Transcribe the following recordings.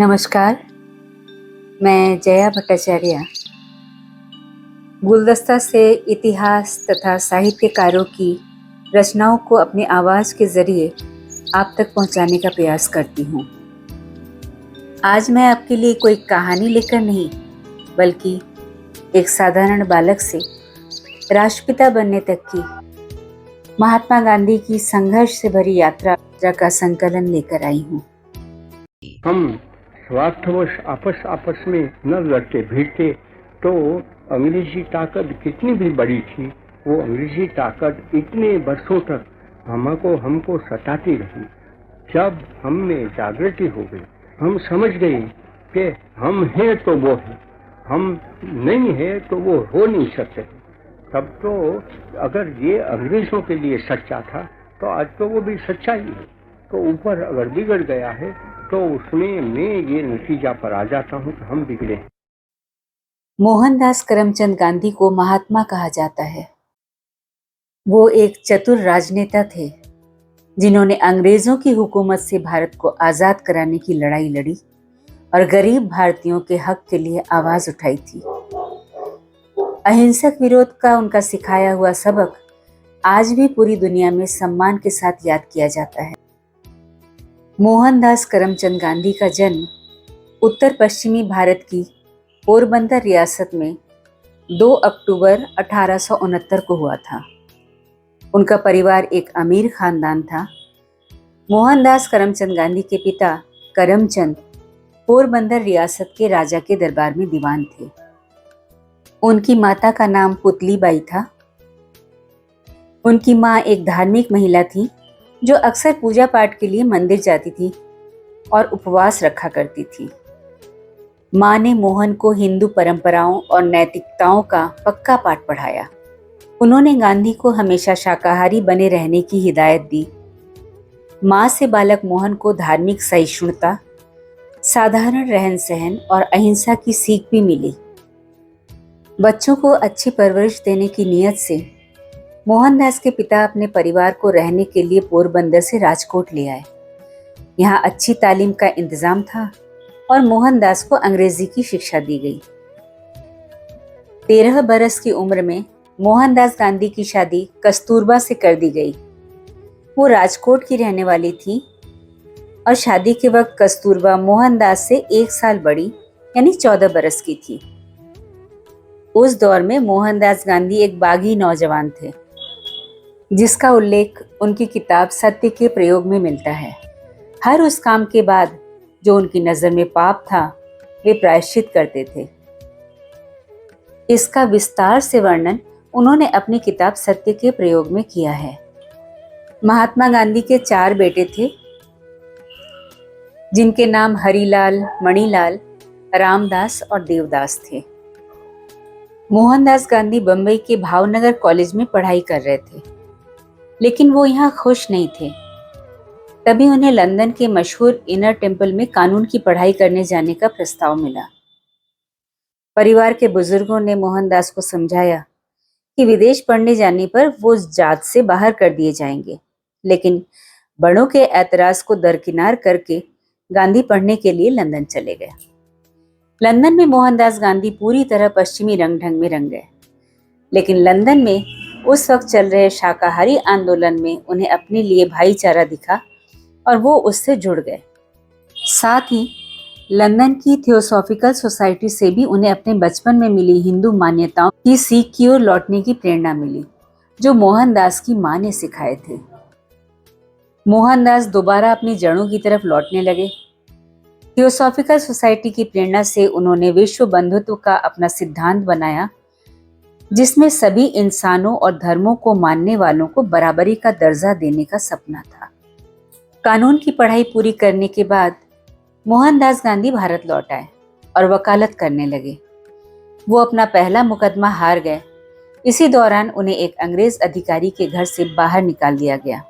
नमस्कार, मैं जया भट्टाचार्य गुलदस्ता से इतिहास तथा साहित्यकारों की रचनाओं को अपनी आवाज़ के ज़रिए आप तक पहुंचाने का प्रयास करती हूं। आज मैं आपके लिए कोई कहानी लेकर नहीं, बल्कि एक साधारण बालक से राष्ट्रपिता बनने तक की महात्मा गांधी की संघर्ष से भरी यात्रा का संकलन लेकर आई हूं। हम स्वार्थवश आपस में न लड़ते भिड़ते तो अंग्रेजी ताकत कितनी भी बड़ी थी, वो अंग्रेजी ताकत इतने वर्षों तक हमको सताती रही। जब हम में जागृति हो गई, हम समझ गए कि हम हैं तो वो है, हम नहीं है तो वो हो नहीं सकते। तब तो अगर ये अंग्रेजों के लिए सच्चा था तो आज तो वो भी सच्चा ही है। तो ऊपर अगर बिगड़ गया है तो उसमें मैं ये नतीजा पर आ जाता हूँ कि हम बिगड़े। मोहनदास करमचंद गांधी को महात्मा कहा जाता है। वो एक चतुर राजनेता थे जिन्होंने अंग्रेजों की हुकूमत से भारत को आजाद कराने की लड़ाई लड़ी और गरीब भारतीयों के हक के लिए आवाज उठाई थी। अहिंसक विरोध का उनका सिखाया हुआ सबक आज भी पूरी दुनिया में सम्मान के साथ याद किया जाता है। मोहनदास करमचंद गांधी का जन्म उत्तर पश्चिमी भारत की पोरबंदर रियासत में 2 अक्टूबर 1869 को हुआ था। उनका परिवार एक अमीर खानदान था। मोहनदास करमचंद गांधी के पिता करमचंद पोरबंदर रियासत के राजा के दरबार में दीवान थे। उनकी माता का नाम पुतलीबाई था। उनकी माँ एक धार्मिक महिला थी जो अक्सर पूजा पाठ के लिए मंदिर जाती थी और उपवास रखा करती थी। माँ ने मोहन को हिंदू परंपराओं और नैतिकताओं का पक्का पाठ पढ़ाया। उन्होंने गांधी को हमेशा शाकाहारी बने रहने की हिदायत दी। माँ से बालक मोहन को धार्मिक सहिष्णुता, साधारण रहन सहन और अहिंसा की सीख भी मिली। बच्चों को अच्छी परवरिश देने की नीयत से मोहनदास के पिता अपने परिवार को रहने के लिए पोरबंदर से राजकोट ले आए। यहाँ अच्छी तालीम का इंतजाम था और मोहनदास को अंग्रेजी की शिक्षा दी गई। 13 बरस की उम्र में मोहनदास गांधी की शादी कस्तूरबा से कर दी गई। वो राजकोट की रहने वाली थी और शादी के वक्त कस्तूरबा मोहनदास से 1 साल बड़ी यानी 14 बरस की थी। उस दौर में मोहनदास गांधी एक बागी नौजवान थे, जिसका उल्लेख उनकी किताब सत्य के प्रयोग में मिलता है। हर उस काम के बाद जो उनकी नजर में पाप था, वे प्रायश्चित करते थे। इसका विस्तार से वर्णन उन्होंने अपनी किताब सत्य के प्रयोग में किया है। महात्मा गांधी के 4 बेटे थे, जिनके नाम हरिलाल, मणिलाल, रामदास और देवदास थे। मोहनदास गांधी बंबई के भावनगर कॉलेज में पढ़ाई कर रहे थे, लेकिन वो यहाँ खुश नहीं थे। तभी उन्हें लंदन के मशहूर इनर टेम्पल में कानून की पढ़ाई करने जाने का प्रस्ताव मिला। परिवार के बुजुर्गों ने मोहनदास को समझाया कि विदेश पढ़ने जाने पर वो जात से बाहर कर दिए जाएंगे, लेकिन बड़ों के ऐतराज को दरकिनार करके गांधी पढ़ने के लिए लंदन चले गए। लंदन में मोहनदास गांधी पूरी तरह पश्चिमी रंग ढंग में रंग गए, लेकिन लंदन में उस वक्त चल रहे शाकाहारी आंदोलन में उन्हें अपने लिए भाईचारा दिखा और वो उससे जुड़ गए। साथ ही लंदन की थियोसॉफिकल सोसाइटी से भी उन्हें अपने बचपन में मिली हिंदू मान्यताओं की सीख की ओर लौटने की प्रेरणा मिली, जो मोहनदास की मां ने सिखाए थे। मोहनदास दोबारा अपनी जड़ों की तरफ लौटने लगे। थियोसॉफिकल सोसाइटी की प्रेरणा से उन्होंने विश्व बंधुत्व का अपना सिद्धांत बनाया, जिसमें सभी इंसानों और धर्मों को मानने वालों को बराबरी का दर्जा देने का सपना था। कानून की पढ़ाई पूरी करने के बाद मोहनदास गांधी भारत लौट आए और वकालत करने लगे। वो अपना पहला मुकदमा हार गए। इसी दौरान उन्हें एक अंग्रेज अधिकारी के घर से बाहर निकाल दिया गया।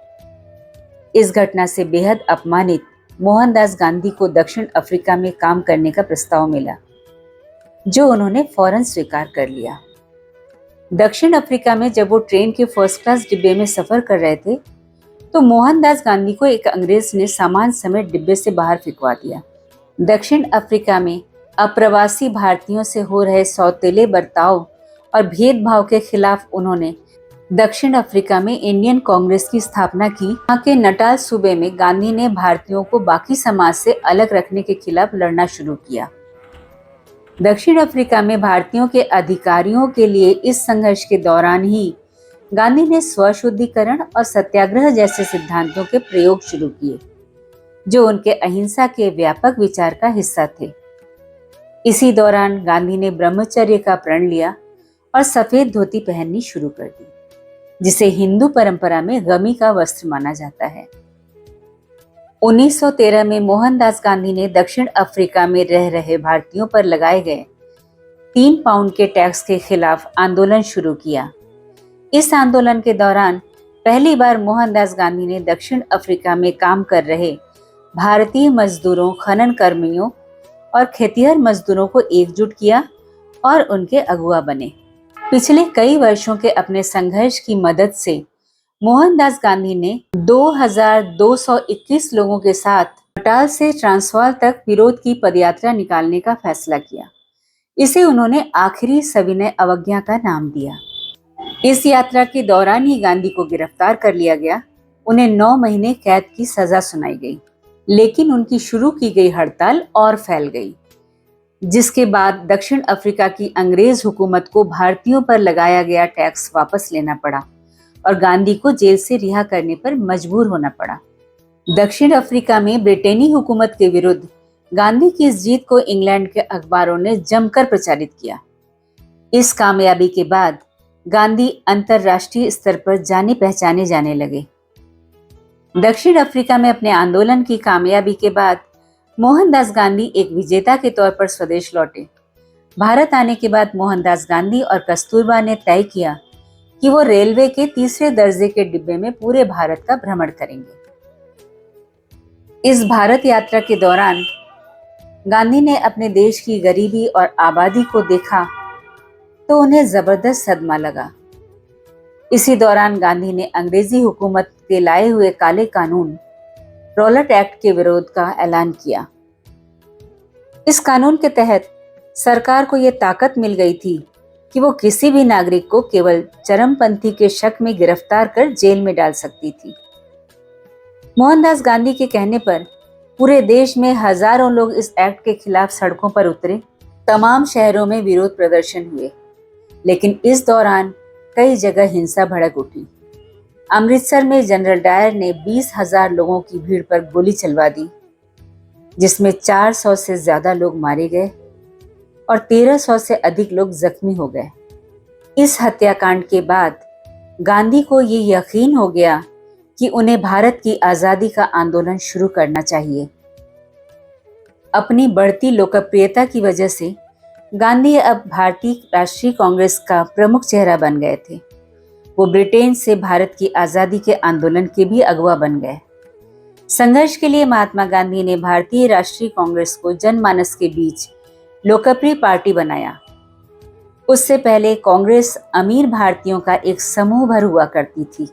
इस घटना से बेहद अपमानित मोहनदास गांधी को दक्षिण अफ्रीका में काम करने का प्रस्ताव मिला, जो उन्होंने फौरन स्वीकार कर लिया। दक्षिण अफ्रीका में जब वो ट्रेन के फर्स्ट क्लास डिब्बे में सफर कर रहे थे तो मोहनदास गांधी को एक अंग्रेज ने सामान समेत डिब्बे से बाहर फेंकवा दिया। दक्षिण अफ्रीका में अप्रवासी भारतीयों से हो रहे सौतेले बर्ताव और भेदभाव के खिलाफ उन्होंने दक्षिण अफ्रीका में इंडियन कांग्रेस की स्थापना की। यहाँ के नटाल सूबे में गांधी ने भारतीयों को बाकी समाज से अलग रखने के खिलाफ लड़ना शुरू किया। दक्षिण अफ्रीका में भारतीयों के अधिकारियों के लिए इस संघर्ष के दौरान ही गांधी ने स्वशुद्धिकरण और सत्याग्रह जैसे सिद्धांतों के प्रयोग शुरू किए, जो उनके अहिंसा के व्यापक विचार का हिस्सा थे। इसी दौरान गांधी ने ब्रह्मचर्य का प्रण लिया और सफेद धोती पहननी शुरू कर दी, जिसे हिंदू परंपरा में गमी का वस्त्र माना जाता है। 1913 में मोहनदास गांधी ने दक्षिण अफ्रीका में रह रहे भारतीयों पर लगाए गए 3 पाउंड के टैक्स के खिलाफ आंदोलन शुरू किया। इस आंदोलन के दौरान पहली बार मोहनदास गांधी ने दक्षिण अफ्रीका में काम कर रहे भारतीय मजदूरों, खनन कर्मियों और खेतिहर मजदूरों को एकजुट किया और उनके अगुवा बने। पिछले कई वर्षों के अपने संघर्ष की मदद से मोहनदास गांधी ने 2221 लोगों के साथ नटाल से ट्रांसवाल तक विरोध की पदयात्रा निकालने का फैसला किया। इसे उन्होंने आखिरी सविनय अवज्ञा का नाम दिया। इस यात्रा के दौरान ही गांधी को गिरफ्तार कर लिया गया। उन्हें 9 महीने कैद की सजा सुनाई गई, लेकिन उनकी शुरू की गई हड़ताल और फैल गई, जिसके बाद दक्षिण अफ्रीका की अंग्रेज हुकूमत को भारतीयों पर लगाया गया टैक्स वापस लेना पड़ा और गांधी को जेल से रिहा करने पर मजबूर होना पड़ा। दक्षिण अफ्रीका में ब्रिटेनी हुकूमत के विरुद्ध गांधी की इस जीत को इंग्लैंड के अखबारों ने जमकर प्रचारित किया। इस कामयाबी के बाद गांधी अंतर्राष्ट्रीय स्तर पर जाने पहचाने जाने लगे। दक्षिण अफ्रीका में अपने आंदोलन की कामयाबी के बाद मोहनदास गांधी एक विजेता के तौर पर स्वदेश लौटे। भारत आने के बाद मोहनदास गांधी और कस्तूरबा ने तय किया कि वो रेलवे के 3रे दर्जे के डिब्बे में पूरे भारत का भ्रमण करेंगे। इस भारत यात्रा के दौरान गांधी ने अपने देश की गरीबी और आबादी को देखा तो उन्हें जबरदस्त सदमा लगा। इसी दौरान गांधी ने अंग्रेजी हुकूमत के लाए हुए काले कानून रॉलेट एक्ट के विरोध का ऐलान किया। इस कानून के तहत सरकार को यह ताकत मिल गई थी कि वो किसी भी नागरिक को केवल चरमपंथी के शक में गिरफ्तार कर जेल में डाल सकती थी। मोहनदास गांधी के कहने पर पूरे देश में हजारों लोग इस एक्ट के खिलाफ सड़कों पर उतरे। तमाम शहरों में विरोध प्रदर्शन हुए, लेकिन इस दौरान कई जगह हिंसा भड़क उठी। अमृतसर में जनरल डायर ने 20,000 लोगों की भीड़ पर गोली चलवा दी, जिसमें 400 से ज्यादा लोग मारे गए और 1300 से अधिक लोग जख्मी हो गए। इस हत्याकांड के बाद गांधी को ये यकीन हो गया कि उन्हें भारत की आजादी का आंदोलन शुरू करना चाहिए। अपनी बढ़ती लोकप्रियता की वजह से गांधी अब भारतीय राष्ट्रीय कांग्रेस का प्रमुख चेहरा बन गए थे। वो ब्रिटेन से भारत की आजादी के आंदोलन के भी अगुवा बन गए। संघर्ष के लिए महात्मा गांधी ने भारतीय राष्ट्रीय कांग्रेस को जनमानस के बीच लोकप्रिय पार्टी बनाया। उससे पहले कांग्रेस अमीर भारतीयों का एक समूह भर हुआ करती थी।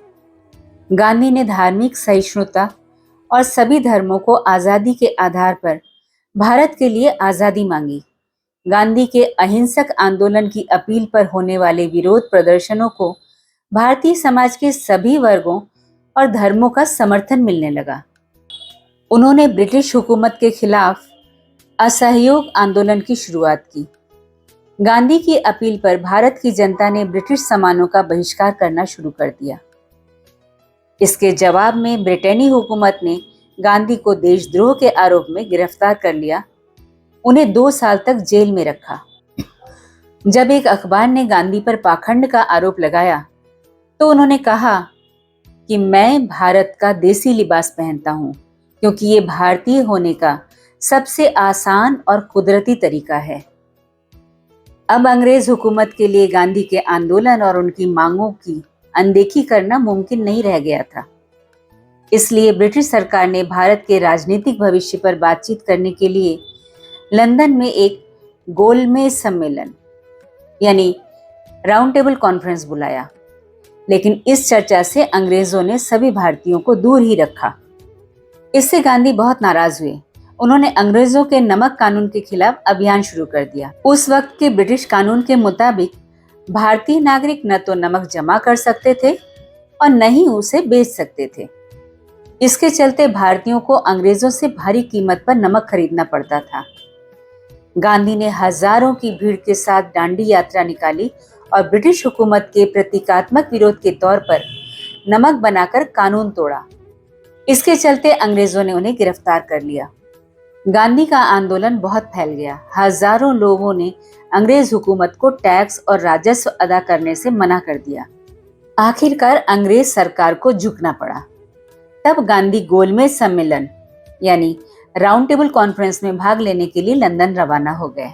गांधी ने धार्मिक सहिष्णुता और सभी धर्मों को आजादी के आधार पर भारत के लिए आजादी मांगी। गांधी के अहिंसक आंदोलन की अपील पर होने वाले विरोध प्रदर्शनों को भारतीय समाज के सभी वर्गों और धर्मों का समर्थन मिलने लगा। उन्होंने ब्रिटिश हुकूमत के खिलाफ असहयोग आंदोलन की शुरुआत की। गांधी की अपील पर भारत की जनता ने ब्रिटिश सामानों का बहिष्कार करना शुरू कर दिया। इसके जवाब में ब्रिटेनी हुकूमत ने गांधी को देशद्रोह के आरोप में गिरफ्तार कर लिया। उन्हें 2 साल तक जेल में रखा। जब एक अखबार ने गांधी पर पाखंड का आरोप लगाया तो उन्होंने कहा कि मैं भारत का देसी लिबास पहनता हूं क्योंकि ये भारतीय होने का सबसे आसान और कुदरती तरीका है। अब अंग्रेज हुकूमत के लिए गांधी के आंदोलन और उनकी मांगों की अनदेखी करना मुमकिन नहीं रह गया था। इसलिए ब्रिटिश सरकार ने भारत के राजनीतिक भविष्य पर बातचीत करने के लिए लंदन में एक गोलमेज सम्मेलन यानी राउंड टेबल कॉन्फ्रेंस बुलाया, लेकिन इस चर्चा से अंग्रेजों ने सभी भारतीयों को दूर ही रखा। इससे गांधी बहुत नाराज हुए। उन्होंने अंग्रेजों के नमक कानून के खिलाफ अभियान शुरू कर दिया। उस वक्त के ब्रिटिश कानून के मुताबिक भारतीय नागरिक न तो नमक जमा कर सकते थे और न ही उसे बेच सकते थे। इसके चलते भारतीयों को अंग्रेजों से भारी कीमत पर नमक खरीदना पड़ता था। गांधी ने हजारों की भीड़ के साथ दांडी यात्रा निकाली और ब्रिटिश हुकूमत के प्रतीकात्मक विरोध के तौर पर नमक बनाकर कानून तोड़ा। इसके चलते अंग्रेजों ने उन्हें गिरफ्तार कर लिया। गांधी का आंदोलन बहुत फैल गया। हजारों लोगों ने अंग्रेज हुकूमत को टैक्स और राजस्व अदा करने से मना कर दिया। आखिरकार अंग्रेज सरकार को झुकना पड़ा। तब गांधी गोलमेज सम्मेलन यानी राउंड टेबल कॉन्फ्रेंस में भाग लेने के लिए लंदन रवाना हो गए।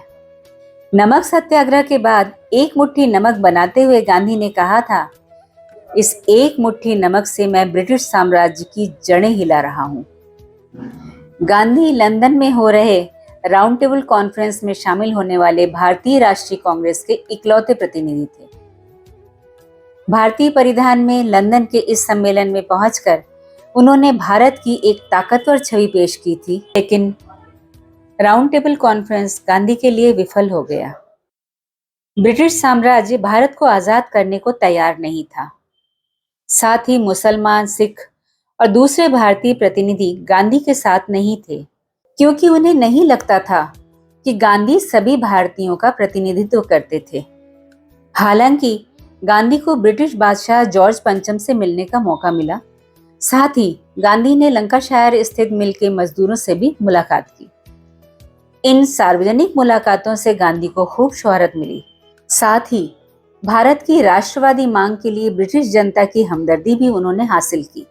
नमक सत्याग्रह के बाद एक मुट्ठी नमक बनाते हुए गांधी ने कहा था, इस एक मुट्ठी नमक से मैं ब्रिटिश साम्राज्य की जड़ें हिला रहा हूं। गांधी लंदन में हो रहे राउंड टेबल कॉन्फ्रेंस में शामिल होने वाले भारतीय राष्ट्रीय कांग्रेस के इकलौते प्रतिनिधि थे। भारतीय परिधान में लंदन के इस सम्मेलन में पहुंचकर उन्होंने भारत की एक ताकतवर छवि पेश की थी, लेकिन राउंड टेबल कॉन्फ्रेंस गांधी के लिए विफल हो गया। ब्रिटिश साम्राज्य भारत को आजाद करने को तैयार नहीं था। साथ ही मुसलमान, सिख और दूसरे भारतीय प्रतिनिधि गांधी के साथ नहीं थे, क्योंकि उन्हें नहीं लगता था कि गांधी सभी भारतीयों का प्रतिनिधित्व करते थे। हालांकि गांधी को ब्रिटिश बादशाह जॉर्ज पंचम से मिलने का मौका मिला। साथ ही गांधी ने लंकाशायर स्थित मिल के मजदूरों से भी मुलाकात की। इन सार्वजनिक मुलाकातों से गांधी को खूब शोहरत मिली। साथ ही भारत की राष्ट्रवादी मांग के लिए ब्रिटिश जनता की हमदर्दी भी उन्होंने हासिल की।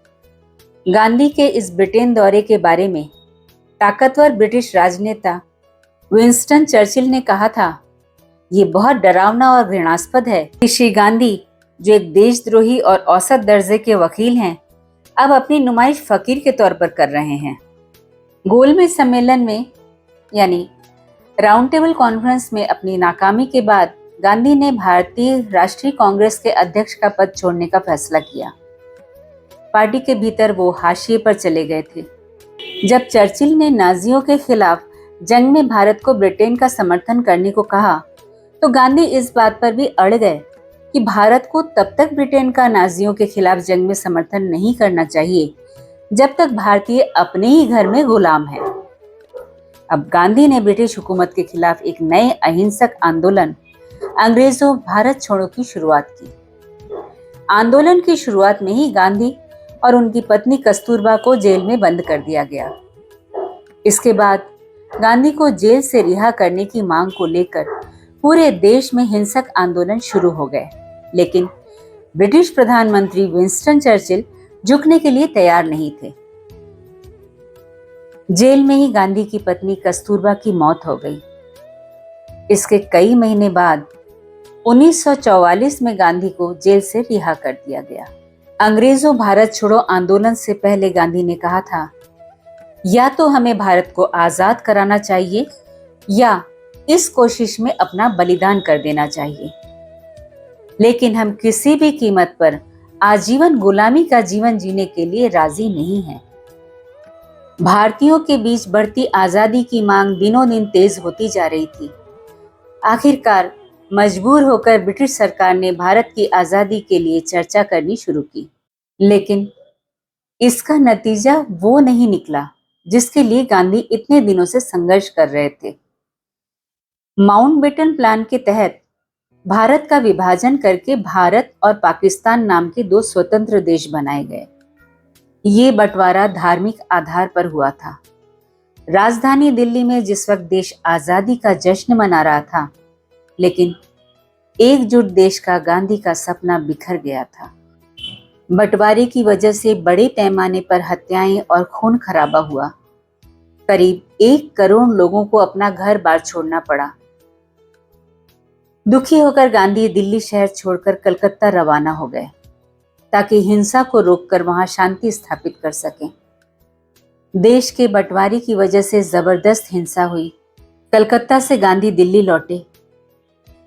गांधी के इस ब्रिटेन दौरे के बारे में ताकतवर ब्रिटिश राजनेता विंस्टन चर्चिल ने कहा था, ये बहुत डरावना और घृणास्पद है कि श्री गांधी, जो एक देशद्रोही और औसत दर्जे के वकील हैं, अब अपनी नुमाइश फकीर के तौर पर कर रहे हैं। गोलमेज सम्मेलन में यानी राउंड टेबल कॉन्फ्रेंस में अपनी नाकामी के बाद गांधी ने भारतीय राष्ट्रीय कांग्रेस के अध्यक्ष का पद छोड़ने का फैसला किया। पार्टी के भीतर वो हाशिए पर चले गए थे। जब चर्चिल ने नाजियों के खिलाफ जंग में भारत को ब्रिटेन का समर्थन करने को कहा, तो गांधी इस बात पर भी अड़ गए कि भारत को तब तक ब्रिटेन का नाजियों के खिलाफ जंग में समर्थन नहीं करना चाहिए जब तक भारतीय अपने ही घर में गुलाम है। अब गांधी ने ब्रिटिश हुकूमत के खिलाफ एक नए अहिंसक आंदोलन अंग्रेजों भारत छोड़ो की शुरुआत की। आंदोलन की शुरुआत में ही गांधी और उनकी पत्नी कस्तूरबा को जेल में बंद कर दिया गया। इसके बाद गांधी को जेल से रिहा करने की मांग को लेकर पूरे देश में हिंसक आंदोलन शुरू हो गए, लेकिन ब्रिटिश प्रधानमंत्री विंस्टन चर्चिल झुकने के लिए तैयार नहीं थे। जेल में ही गांधी की पत्नी कस्तूरबा की मौत हो गई। इसके कई महीने बाद 1944 में गांधी को जेल से रिहा कर दिया गया। अंग्रेजों भारत छोड़ो आंदोलन से पहले गांधी ने कहा था, या तो हमें भारत को आजाद कराना चाहिए या इस कोशिश में अपना बलिदान कर देना चाहिए, लेकिन हम किसी भी कीमत पर आजीवन गुलामी का जीवन जीने के लिए राजी नहीं हैं। भारतीयों के बीच बढ़ती आजादी की मांग दिनों दिन तेज होती जा रही थी। आखिरकार मजबूर होकर ब्रिटिश सरकार ने भारत की आजादी के लिए चर्चा करनी शुरू की, लेकिन इसका नतीजा वो नहीं निकला जिसके लिए गांधी इतने दिनों से संघर्ष कर रहे थे। माउंटबेटन प्लान के तहत भारत का विभाजन करके भारत और पाकिस्तान नाम के दो स्वतंत्र देश बनाए गए। ये बंटवारा धार्मिक आधार पर हुआ था। राजधानी दिल्ली में जिस वक्त देश आजादी का जश्न मना रहा था, लेकिन एकजुट देश का गांधी का सपना बिखर गया था। बंटवारे की वजह से बड़े पैमाने पर हत्याएं और खून खराबा हुआ। करीब 1 करोड़ लोगों को अपना घर बार छोड़ना पड़ा। दुखी होकर गांधी दिल्ली शहर छोड़कर कलकत्ता रवाना हो गए ताकि हिंसा को रोककर वहां शांति स्थापित कर सकें। देश के बंटवारे की वजह से जबरदस्त हिंसा हुई। कलकत्ता से गांधी दिल्ली लौटे।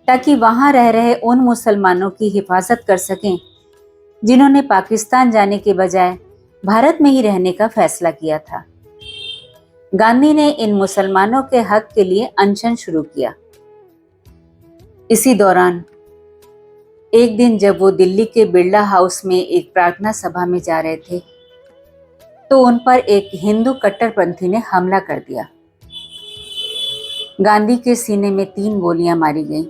ताकि वहां रह रहे उन मुसलमानों की हिफाजत कर सकें जिन्होंने पाकिस्तान जाने के बजाय भारत में ही रहने का फैसला किया था। गांधी ने इन मुसलमानों के हक के लिए अनशन शुरू किया। इसी दौरान एक दिन जब वो दिल्ली के बिरला हाउस में एक प्रार्थना सभा में जा रहे थे तो उन पर एक हिंदू कट्टरपंथी ने हमला कर दिया। गांधी के सीने में 3 गोलियां मारी गईं।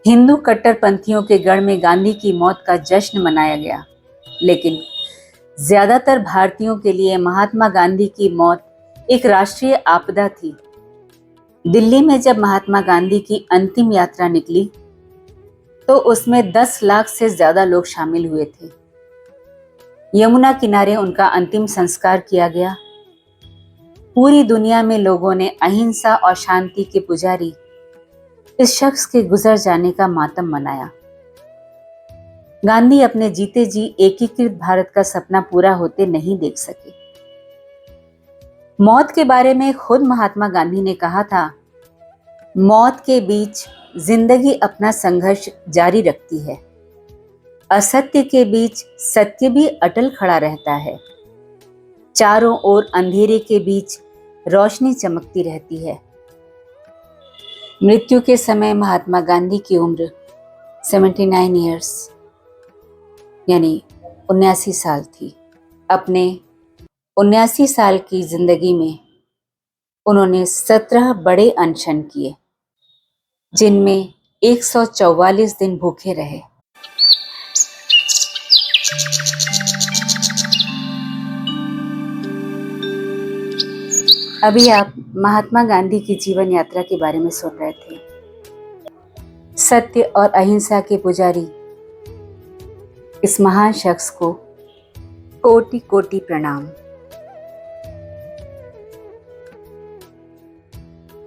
हिंदू कट्टरपंथियों के गढ़ में गांधी की मौत का जश्न मनाया गया, लेकिन ज्यादातर भारतीयों के लिए महात्मा गांधी की मौत एक राष्ट्रीय आपदा थी। दिल्ली में जब महात्मा गांधी की अंतिम यात्रा निकली तो उसमें 10 लाख से ज्यादा लोग शामिल हुए थे। यमुना किनारे उनका अंतिम संस्कार किया गया। पूरी दुनिया में लोगों ने अहिंसा और शांति के पुजारी इस शख्स के गुजर जाने का मातम मनाया। गांधी अपने जीते जी एकीकृत भारत का सपना पूरा होते नहीं देख सके। मौत के बारे में खुद महात्मा गांधी ने कहा था, मौत के बीच जिंदगी अपना संघर्ष जारी रखती है। असत्य के बीच सत्य भी अटल खड़ा रहता है। चारों ओर अंधेरे के बीच रोशनी चमकती रहती है। मृत्यु के समय महात्मा गांधी की उम्र 79 ईयर्स यानी 79 साल थी। अपने 79 साल की जिंदगी में उन्होंने 17 बड़े अनशन किए, जिनमें 144 दिन भूखे रहे। अभी आप महात्मा गांधी की जीवन यात्रा के बारे में सुन रहे थे। सत्य और अहिंसा के पुजारी इस महान शख्स को कोटि कोटि प्रणाम।